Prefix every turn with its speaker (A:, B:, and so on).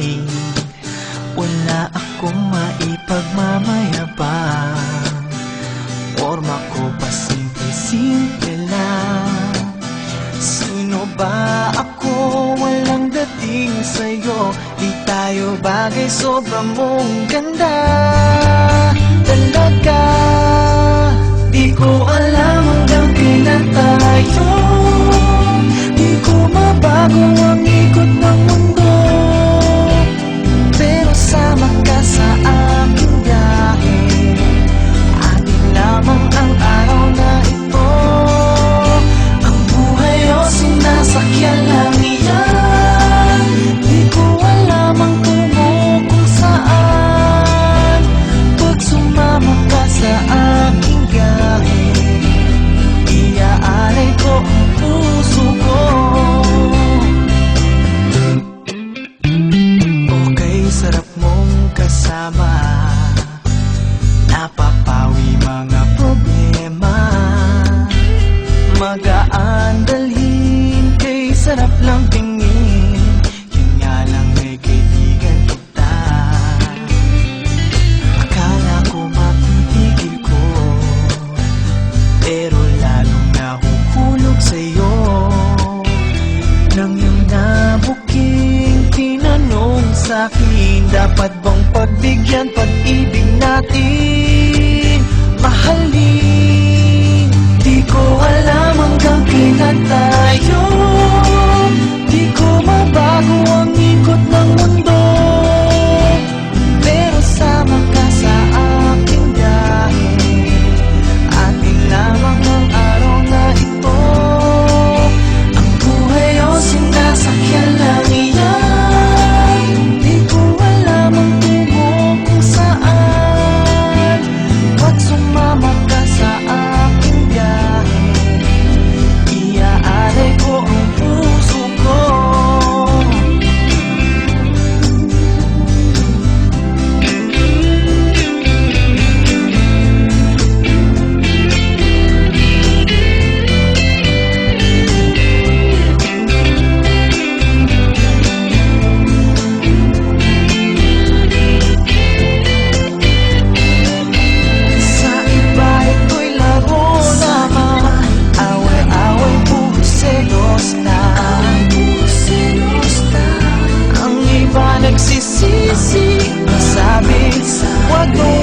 A: akin. Wala akong maipagmamayabang, forma ko pa simple-simple lang. Sino ba ako? Walang dating sa'yo. Di tayo bagay, sobrang mong ganda talaga. Di ko alam hanggang kailan tayo. Di ko mabago ang ikot ng mundo, pero sama ka sa aking biyahe. Atin lamang ang araw na ito. Ang buhay o sinasakyan lang iyan. Di ko alam ang tungo kung saan. Pag sumama ka sa aking biyahe, iaalay ko ang puso ko. Okay, sarap mong kasama, napapawi mga problema. Magaan dalhin, kay sarap lang tingin. Yun nga lang, may kaibigan kita. Akala ko mapipigil ko, pero lalong nahuhulog sa'yo. Nang iyong nabuking tinanong sa'kin, dapat bang pagbigyan pag-ibig natin? Mahalin, di ko alam hanggang kailan tayo. Di ko mabago ang ikot ng mundo, pero sama ka sa aking biyahe. Atin lamang ang araw na ito. Ang buhay o sinasakyan lang iyan. Di ko alam ang tungo kung saan. Pag sumama ka sa aking biyahe, iaalay ko ang puso ko. Sa iba ito'y laro lamang, away-away, puro selos lang. Ang iba nagsisisi, sabi, wag mo